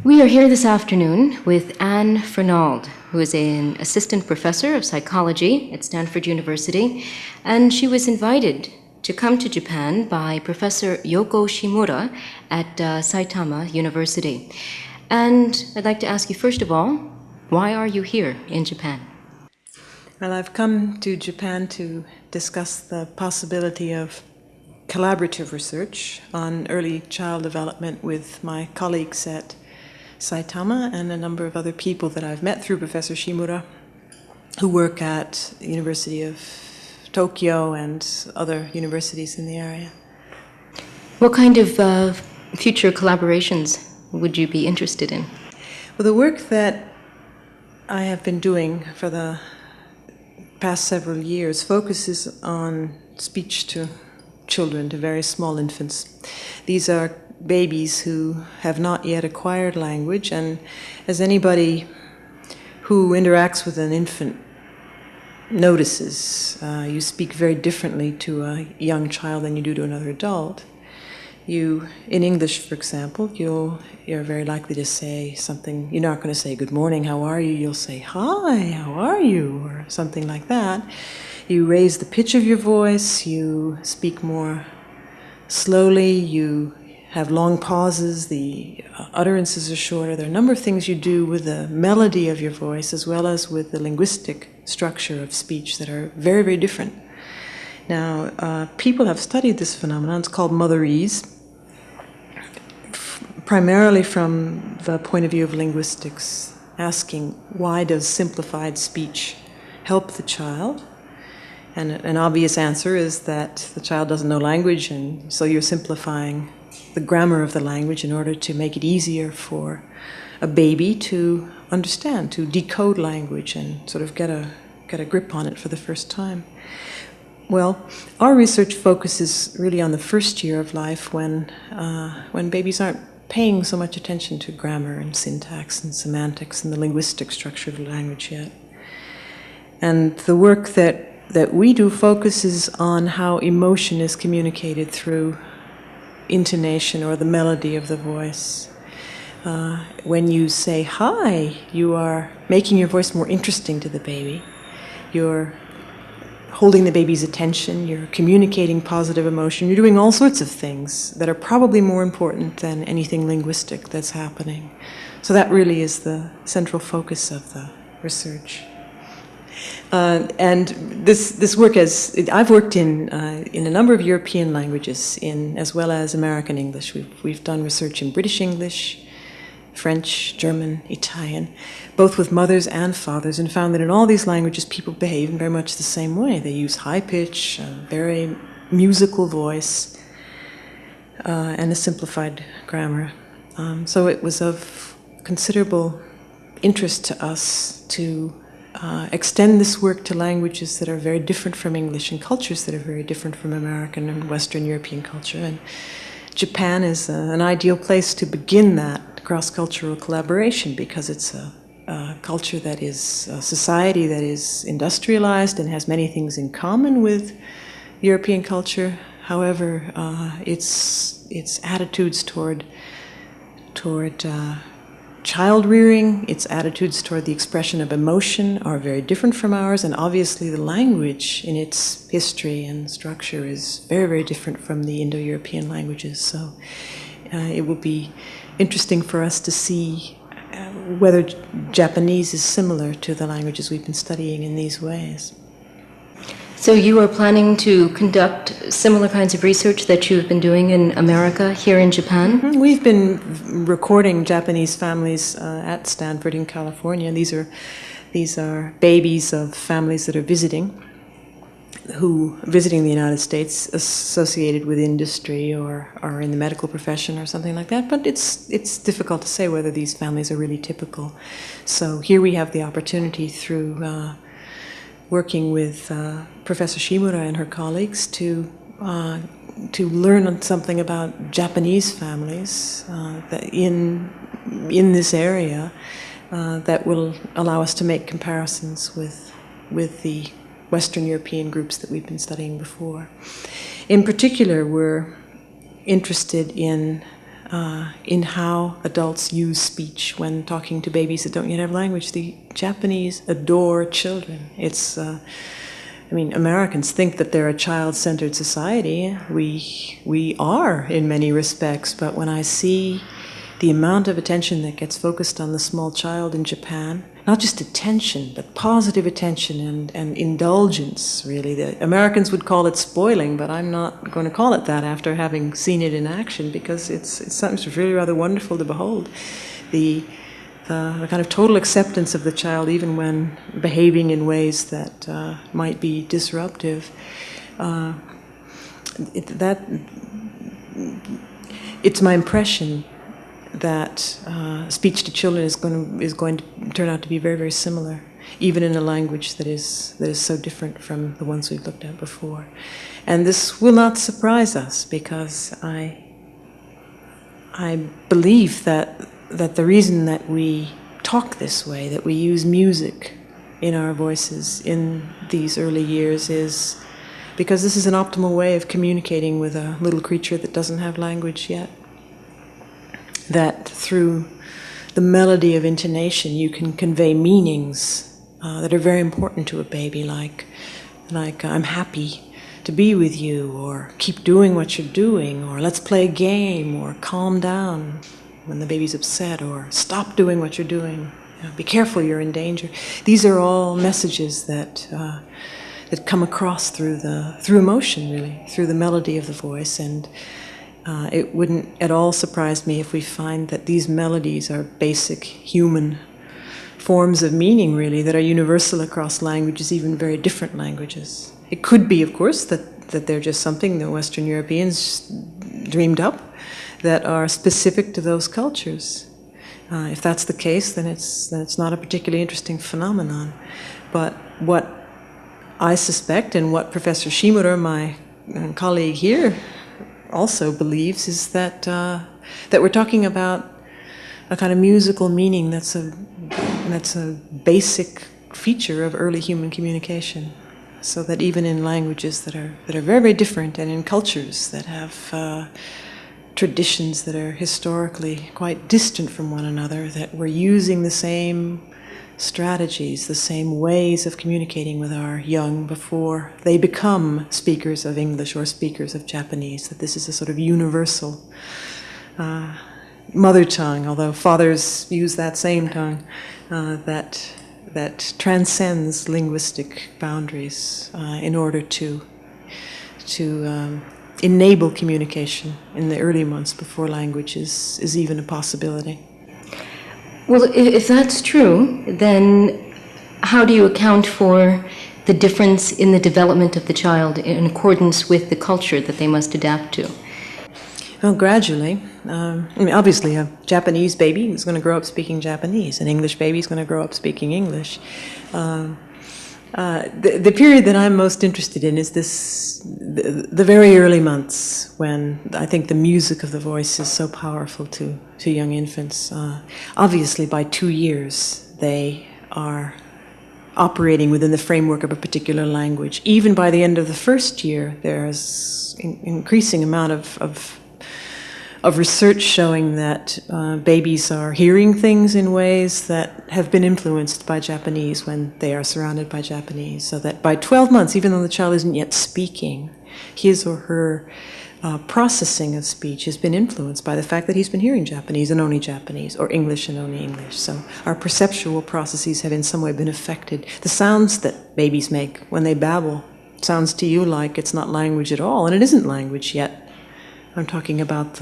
We are here this afternoon with Anne Fernald, who is an assistant professor of psychology at Stanford University, and she was invited to come to Japan by Professor Yoko Shimura at Saitama University. And I'd like to ask you, first of all, why are you here in Japan? Well, I've come to Japan to discuss the possibility of collaborative research on early child development with my colleagues at Saitama and a number of other people that I've met through Professor Shimura who work at the University of Tokyo and other universities in the area. What kind of future collaborations would you be interested in? Well, the work that I have been doing for the past several years focuses on speech to children, to very small infants. These are babies who have not yet acquired language, and as anybody who interacts with an infant notices, you speak very differently to a young child than you do to another adult. In English, for example, you're very likely to say something. You're not going to say, "Good morning, how are you?" You'll say, "Hi, how are you?" or something like that. You raise the pitch of your voice, you speak more slowly, you have long pauses, the utterances are shorter. There are a number of things you do with the melody of your voice as well as with the linguistic structure of speech that are very, very different. Now, people have studied this phenomenon. It's called motherese, primarily from the point of view of linguistics, asking why does simplified speech help the child? And an obvious answer is that the child doesn't know language, and so you're simplifying the grammar of the language in order to make it easier for a baby to understand, to decode language and sort of get a grip on it for the first time. Well, our research focuses really on the first year of life when babies aren't paying so much attention to grammar and syntax and semantics and the linguistic structure of the language yet. And the work that we do focuses on how emotion is communicated through intonation or the melody of the voice. When you say hi, you are making your voice more interesting to the baby. You're holding the baby's attention, you're communicating positive emotion, you're doing all sorts of things that are probably more important than anything linguistic that's happening. So that really is the central focus of the research. And this work I've worked in a number of European languages, as well as American English. We've done research in British English, French, German, Italian, both with mothers and fathers, and found that in all these languages people behave in very much the same way. They use high pitch, a very musical voice, and a simplified grammar. So it was of considerable interest to us to extend this work to languages that are very different from English and cultures that are very different from American and Western European culture. And Japan is an ideal place to begin that cross-cultural collaboration because it's a culture that is a society that is industrialized and has many things in common with European culture. However, its attitudes toward child rearing, its attitudes toward the expression of emotion are very different from ours, and obviously the language in its history and structure is very, very different from the Indo-European languages. So it will be interesting for us to see whether Japanese is similar to the languages we've been studying in these ways. So you are planning to conduct similar kinds of research that you've been doing in America here in Japan? Mm-hmm. We've been recording Japanese families at Stanford in California. These are babies of families that are visiting the United States, associated with industry or are in the medical profession or something like that. But it's difficult to say whether these families are really typical. So here we have the opportunity through working with Professor Shimura and her colleagues to learn something about Japanese families in this area that will allow us to make comparisons with the Western European groups that we've been studying before. In particular, we're interested in in how adults use speech when talking to babies that don't yet have language. The Japanese adore children. Americans think that they're a child-centered society. We are in many respects, but when I see the amount of attention that gets focused on the small child in Japan, not just attention, but positive attention and indulgence, really. The Americans would call it spoiling, but I'm not going to call it that after having seen it in action, because it's something that's really rather wonderful to behold. The kind of total acceptance of the child, even when behaving in ways that might be disruptive. It's my impression that speech to children is going to turn out to be very, very similar, even in a language that is so different from the ones we've looked at before. And this will not surprise us, because I believe that the reason that we talk this way, that we use music in our voices in these early years, is because this is an optimal way of communicating with a little creature that doesn't have language yet. That through the melody of intonation you can convey meanings that are very important to a baby, like I'm happy to be with you, or keep doing what you're doing, or let's play a game, or calm down when the baby's upset, or stop doing what you're doing, be careful, you're in danger. These are all messages that come across through emotion, really, through the melody of the voice. And it wouldn't at all surprise me if we find that these melodies are basic human forms of meaning, really, that are universal across languages, even very different languages. It could be, of course, that they're just something that Western Europeans dreamed up, that are specific to those cultures. If that's the case, then it's not a particularly interesting phenomenon. But what I suspect, and what Professor Shimura, my colleague here, also believes, is that we're talking about a kind of musical meaning that's a basic feature of early human communication. So that even in languages that are very, very different, and in cultures that have traditions that are historically quite distant from one another, that we're using the same strategies, the same ways of communicating with our young before they become speakers of English or speakers of Japanese, that this is a sort of universal mother tongue, although fathers use that same tongue, that transcends linguistic boundaries in order to enable communication in the early months before language is even a possibility. Well, if that's true, then how do you account for the difference in the development of the child in accordance with the culture that they must adapt to? Well, gradually. Obviously, a Japanese baby is going to grow up speaking Japanese. An English baby is going to grow up speaking English. The period that I'm most interested in is the very early months, when I think the music of the voice is so powerful to young infants. Obviously, by 2 years, they are operating within the framework of a particular language. Even by the end of the first year, there's an increasing amount of research showing that babies are hearing things in ways that have been influenced by Japanese when they are surrounded by Japanese. So that by 12 months, even though the child isn't yet speaking, his or her processing of speech has been influenced by the fact that he's been hearing Japanese and only Japanese, or English and only English. So our perceptual processes have in some way been affected. The sounds that babies make when they babble sounds to you like it's not language at all, and it isn't language yet. I'm talking about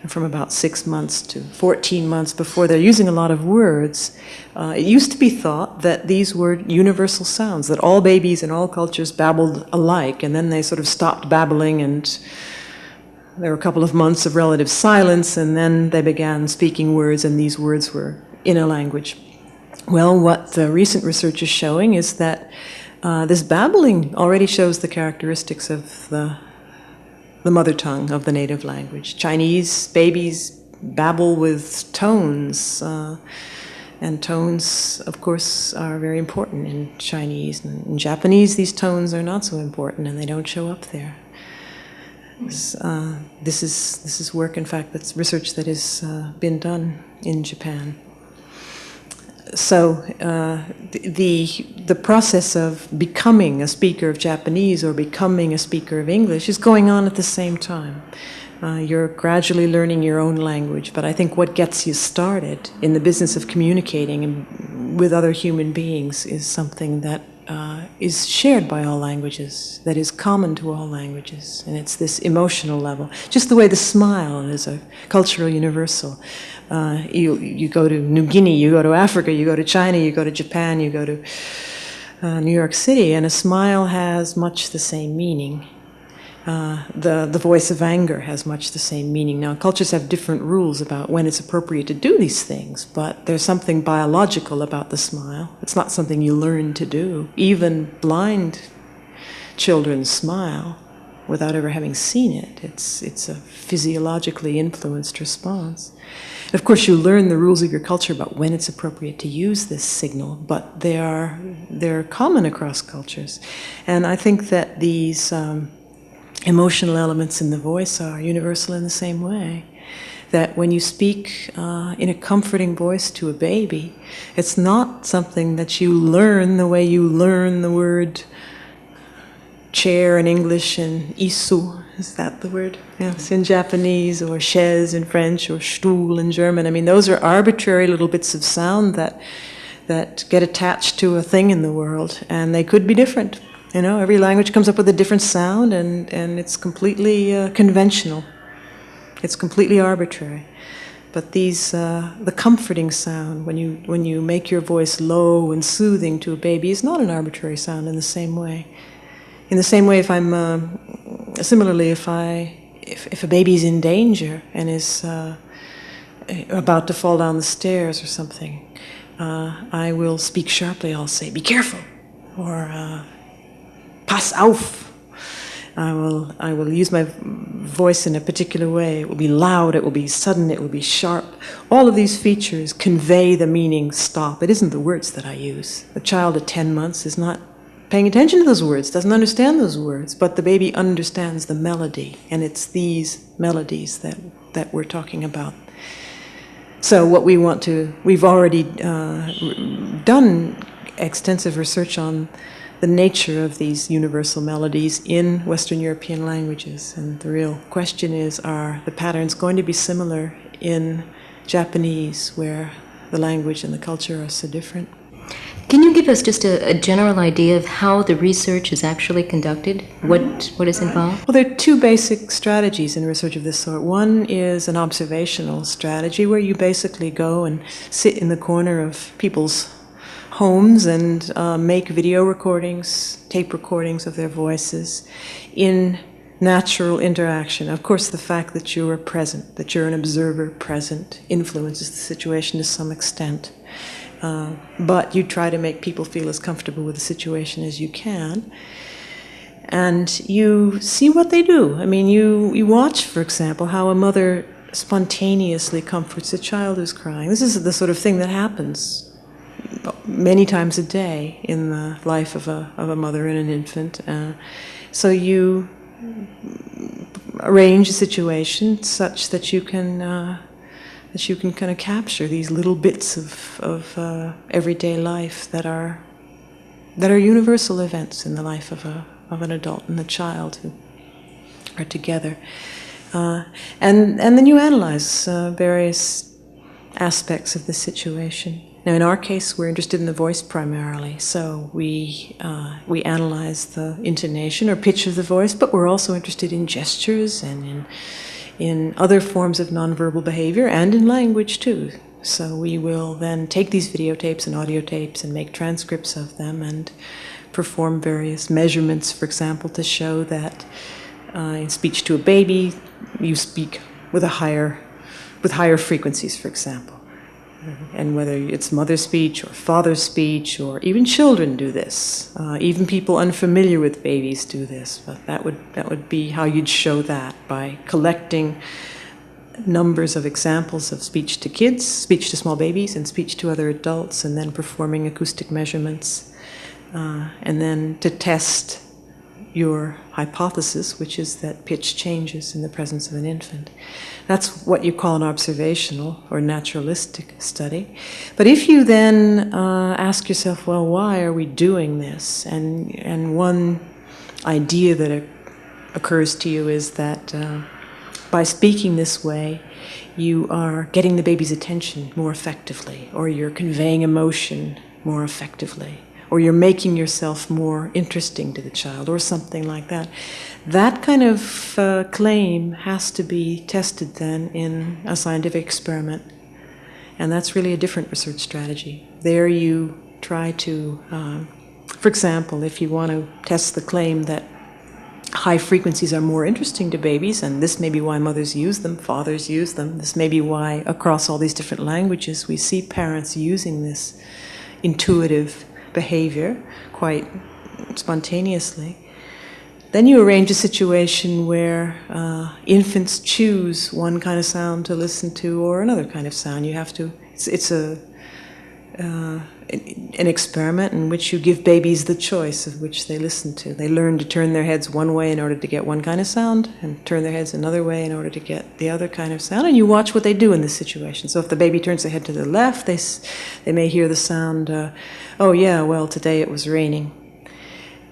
from about 6 months to 14 months before they're using a lot of words. It used to be thought that these were universal sounds, that all babies in all cultures babbled alike, and then they sort of stopped babbling, and there were a couple of months of relative silence, and then they began speaking words, and these words were in a language. Well, what the recent research is showing is that this babbling already shows the characteristics of the mother tongue of the native language. Chinese babies babble with tones, and tones, of course, are very important in Chinese. And in Japanese, these tones are not so important, and they don't show up there. This is work, in fact, that's research that has been done in Japan. So the process of becoming a speaker of Japanese or becoming a speaker of English is going on at the same time. You're gradually learning your own language, but I think what gets you started in the business of communicating with other human beings is something that is shared by all languages, that is common to all languages, and it's this emotional level. Just the way the smile is a cultural universal. You go to New Guinea, you go to Africa, you go to China, you go to Japan, you go to New York City, and a smile has much the same meaning. The voice of anger has much the same meaning. Now, cultures have different rules about when it's appropriate to do these things, but there's something biological about the smile. It's not something you learn to do. Even blind children smile without ever having seen it. It's a physiologically influenced response. And of course, you learn the rules of your culture about when it's appropriate to use this signal, but they're common across cultures. And I think that these emotional elements in the voice are universal in the same way. That when you speak in a comforting voice to a baby, it's not something that you learn the way you learn the word chair in English and isu, is that the word? Yes, in Japanese, or chaise in French, or Stuhl in German. I mean, those are arbitrary little bits of sound that get attached to a thing in the world, and they could be different. You know, every language comes up with a different sound, and it's completely conventional. It's completely arbitrary. But the comforting sound, when you make your voice low and soothing to a baby, is not an arbitrary sound in the same way. In the same way, if a baby's in danger and is about to fall down the stairs or something, I will speak sharply. I'll say, "Be careful," or "Pass auf." I will use my voice in a particular way. It will be loud, it will be sudden, it will be sharp. All of these features convey the meaning stop. It isn't the words that I use. A child at 10 months is not paying attention to those words, doesn't understand those words, but the baby understands the melody, and it's these melodies that we're talking about. So what we've already done extensive research on the nature of these universal melodies in Western European languages. And the real question is, are the patterns going to be similar in Japanese, where the language and the culture are so different? Can you give us just a general idea of how the research is actually conducted? What is involved? Well, there are two basic strategies in research of this sort. One is an observational strategy, where you basically go and sit in the corner of people's homes and make video recordings, tape recordings of their voices in natural interaction. Of course, the fact that you are present, that you're an observer present, influences the situation to some extent. But you try to make people feel as comfortable with the situation as you can. And you see what they do. I mean, you watch, for example, how a mother spontaneously comforts a child who's crying. This is the sort of thing that happens many times a day in the life of a mother and an infant. So you arrange a situation such that you can kind of capture these little bits of everyday life that are universal events in the life of an adult and a child who are together. And then you analyze various aspects of the situation. Now, in our case, we're interested in the voice primarily, so we analyze the intonation or pitch of the voice, but we're also interested in gestures and in other forms of nonverbal behavior and in language too. So we will then take these videotapes and audio tapes and make transcripts of them and perform various measurements, for example, to show that in speech to a baby, you speak with higher frequencies, for example. And whether it's mother's speech or father's speech, or even children do this. Even people unfamiliar with babies do this. But that would be how you'd show that, by collecting numbers of examples of speech to kids, speech to small babies, and speech to other adults, and then performing acoustic measurements. And then to test your hypothesis, which is that pitch changes in the presence of an infant. That's what you call an observational or naturalistic study. But if you then ask yourself, well, why are we doing this? And one idea that occurs to you is that by speaking this way, you are getting the baby's attention more effectively, or you're conveying emotion more effectively, or you're making yourself more interesting to the child, or something like that. That kind of claim has to be tested then in a scientific experiment. And that's really a different research strategy. There you try to, for example, if you want to test the claim that high frequencies are more interesting to babies, and this may be why mothers use them, fathers use them, this may be why across all these different languages we see parents using this intuitive behavior quite spontaneously. Then you arrange a situation where infants choose one kind of sound to listen to or another kind of sound. You have to, it's an experiment in which you give babies the choice of which they listen to. They learn to turn their heads one way in order to get one kind of sound, and turn their heads another way in order to get the other kind of sound, and you watch what they do in this situation. So if the baby turns their head to the left, they may hear the sound, oh yeah, well, today it was raining.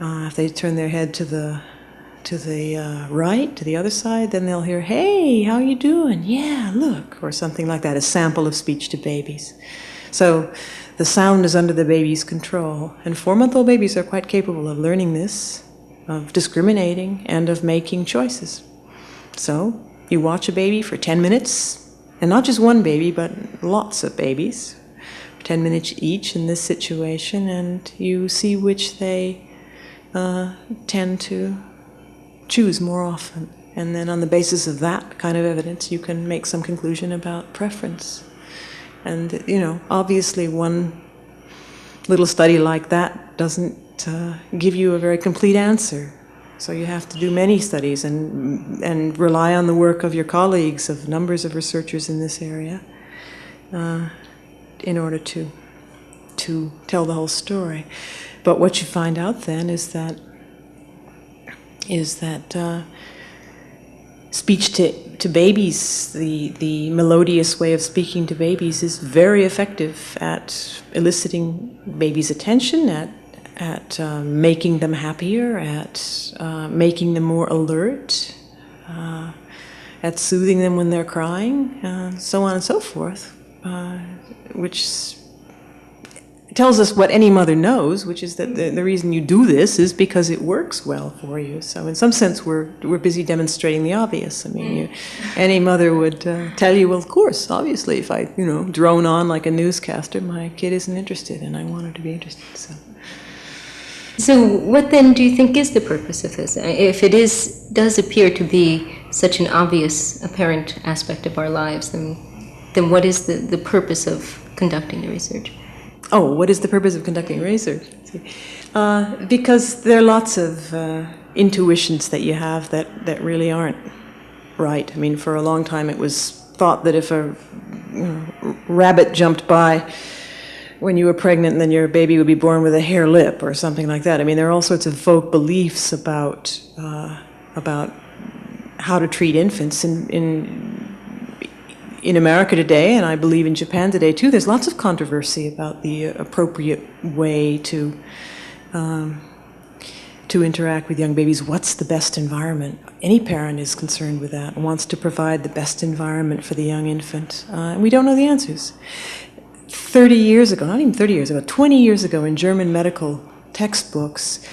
If they turn their head to the right, to the other side, then they'll hear, hey, how you doing? Yeah, look, or something like that, a sample of speech to babies. So the sound is under the baby's control, and 4-month-old babies are quite capable of learning this, of discriminating, and of making choices. So you watch a baby for 10 minutes, and not just one baby, but lots of babies, 10 minutes each in this situation, and you see which they tend to choose more often. And then on the basis of that kind of evidence, you can make some conclusion about preference. And, obviously one little study like that doesn't give you a very complete answer. So you have to do many studies and rely on the work of your colleagues, of numbers of researchers in this area, in order to tell the whole story. But what you find out then is that speech to babies, the melodious way of speaking to babies, is very effective at eliciting babies' attention, at making them happier, at making them more alert, at soothing them when they're crying, so on and so forth, which tells us what any mother knows, which is that the reason you do this is because it works well for you. So in some sense, we're busy demonstrating the obvious. I mean, any mother would tell you, well, of course, obviously, if I, drone on like a newscaster, my kid isn't interested, and I want her to be interested. So what then do you think is the purpose of this? If it does appear to be such an obvious, apparent aspect of our lives, then what is the purpose of conducting the research? Oh, what is the purpose of conducting research? Because there are lots of intuitions that you have that really aren't right. I mean, for a long time it was thought that if a rabbit jumped by when you were pregnant, then your baby would be born with a hare lip or something like that. I mean, there are all sorts of folk beliefs about how to treat infants in America today, and I believe in Japan today too. There's lots of controversy about the appropriate way to interact with young babies. What's the best environment? Any parent is concerned with that and wants to provide the best environment for the young infant. And we don't know the answers. 30 years ago, not even 30 years ago, 20 years ago in German medical textbooks,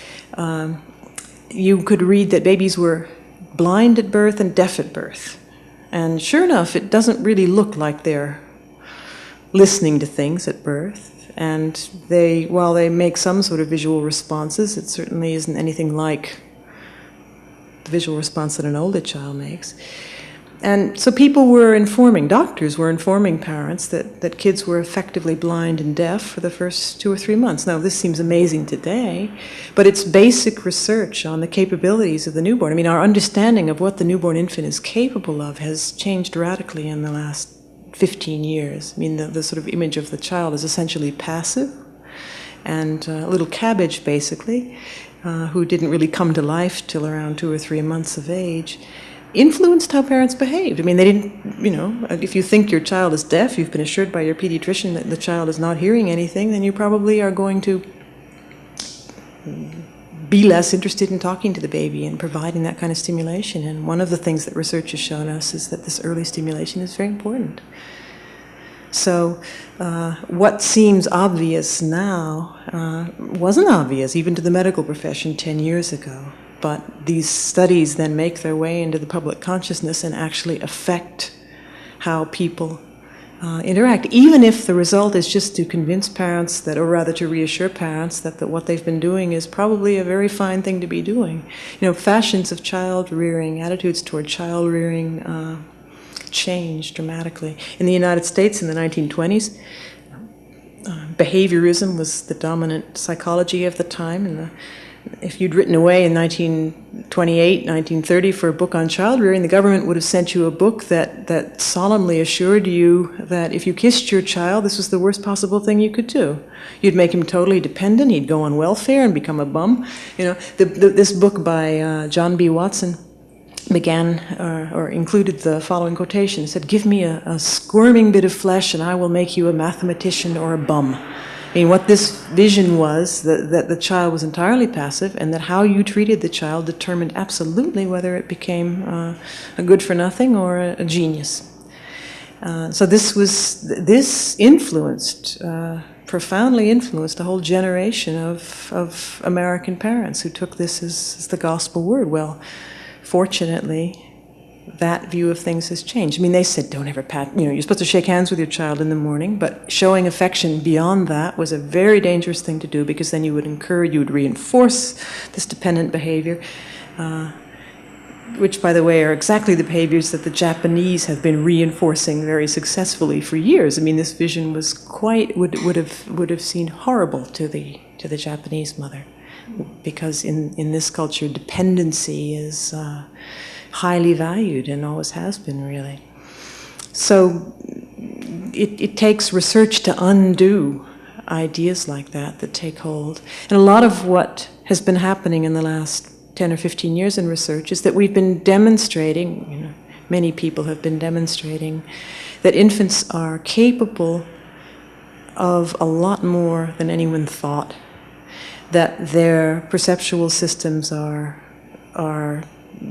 you could read that babies were blind at birth and deaf at birth. And sure enough, it doesn't really look like they're listening to things at birth. And while they make some sort of visual responses, it certainly isn't anything like the visual response that an older child makes. And so doctors were informing parents that kids were effectively blind and deaf for the first 2 or 3 months. Now, this seems amazing today, but it's basic research on the capabilities of the newborn. I mean, our understanding of what the newborn infant is capable of has changed radically in the last 15 years. I mean, the sort of image of the child is essentially passive and a little cabbage, basically, who didn't really come to life till around 2 or 3 months of age, influenced how parents behaved. I mean, they didn't, if you think your child is deaf, you've been assured by your pediatrician that the child is not hearing anything, then you probably are going to be less interested in talking to the baby and providing that kind of stimulation. And one of the things that research has shown us is that this early stimulation is very important. So what seems obvious now wasn't obvious even to the medical profession 10 years ago. But these studies then make their way into the public consciousness and actually affect how people interact, even if the result is just to convince parents that, or rather to reassure parents that what they've been doing is probably a very fine thing to be doing. Fashions of child rearing, attitudes toward child rearing changed dramatically. In the United States in the 1920s, behaviorism was the dominant psychology of the time, and if you'd written away in 1928, 1930 for a book on child rearing, the government would have sent you a book that solemnly assured you that if you kissed your child, this was the worst possible thing you could do. You'd make him totally dependent, he'd go on welfare and become a bum. This book by John B. Watson began or included the following quotation. It said, "Give me a squirming bit of flesh and I will make you a mathematician or a bum." I mean, what this vision was, that the child was entirely passive and that how you treated the child determined absolutely whether it became a good-for-nothing or a genius. So this influenced, profoundly influenced a whole generation of American parents who took this as the gospel word. Well, fortunately, that view of things has changed. I mean, they said, don't ever pat, you're supposed to shake hands with your child in the morning, but showing affection beyond that was a very dangerous thing to do, because then you would reinforce this dependent behavior, which, by the way, are exactly the behaviors that the Japanese have been reinforcing very successfully for years. I mean, this vision was would have seemed horrible to the Japanese mother, because in this culture, dependency is highly valued and always has been, really. So it takes research to undo ideas like that take hold. And a lot of what has been happening in the last 10 or 15 years in research is that we've been demonstrating, many people have been demonstrating, that infants are capable of a lot more than anyone thought, that their perceptual systems are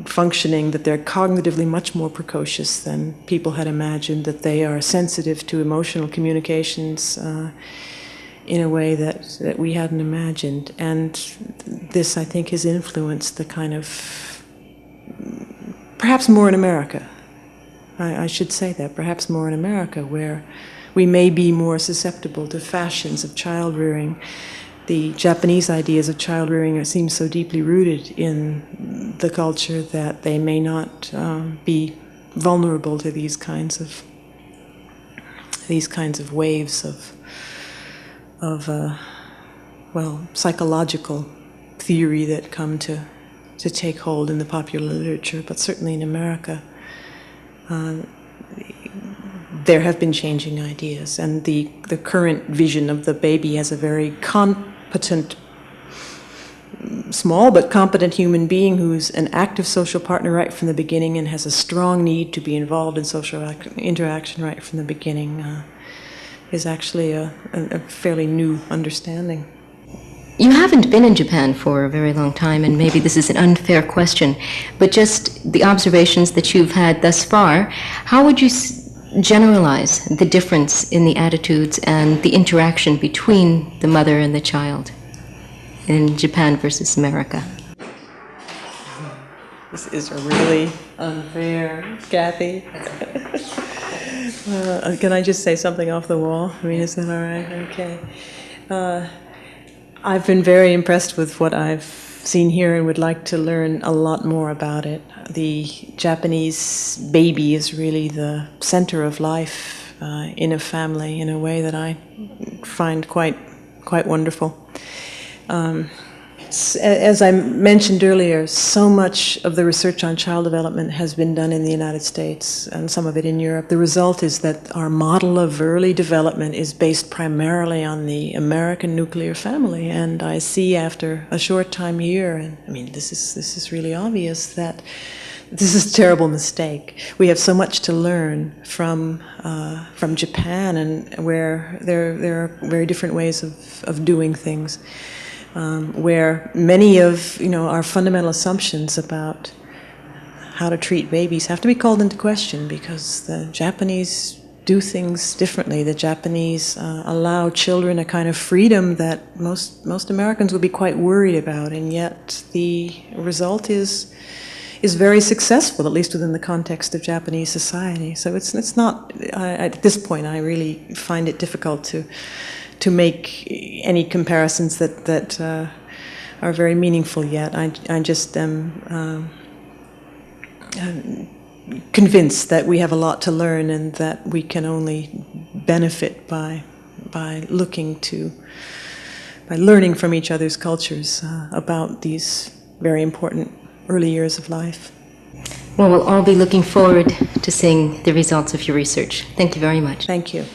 functioning, that they're cognitively much more precocious than people had imagined, that they are sensitive to emotional communications in a way that we hadn't imagined. And this, I think, has influenced the kind of, perhaps more in America, I should say that, perhaps more in America, where we may be more susceptible to fashions of child rearing. The Japanese ideas of child rearing seem so deeply rooted in the culture that they may not be vulnerable to these kinds of waves of psychological theory that come to take hold in the popular literature. But certainly in America, there have been changing ideas, and the current vision of the baby as a very competent, small but competent human being who's an active social partner right from the beginning and has a strong need to be involved in social interaction right from the beginning is actually a fairly new understanding. You haven't been in Japan for a very long time, and maybe this is an unfair question, but just the observations that you've had thus far, how would you generalize the difference in the attitudes and the interaction between the mother and the child in Japan versus America? This is really unfair, Kathy. Can I just say something off the wall? I mean, is that all right? Okay. I've been very impressed with what I've seen here and would like to learn a lot more about it. The Japanese baby is really the center of life in a family in a way that I find quite wonderful. As I mentioned earlier, so much of the research on child development has been done in the United States and some of it in Europe. The result is that our model of early development is based primarily on the American nuclear family. And I see after a short time here, and I mean, this is really obvious, that this is a terrible mistake. We have so much to learn from Japan, and where there are very different ways of doing things. Where many of our fundamental assumptions about how to treat babies have to be called into question, because the Japanese do things differently. The Japanese allow children a kind of freedom that most Americans would be quite worried about, and yet the result is very successful, at least within the context of Japanese society. So it's not, at this point, I really find it difficult to make any comparisons that are very meaningful yet. I just am convinced that we have a lot to learn, and that we can only benefit by learning from each other's cultures about these very important early years of life. Well, we'll all be looking forward to seeing the results of your research. Thank you very much. Thank you.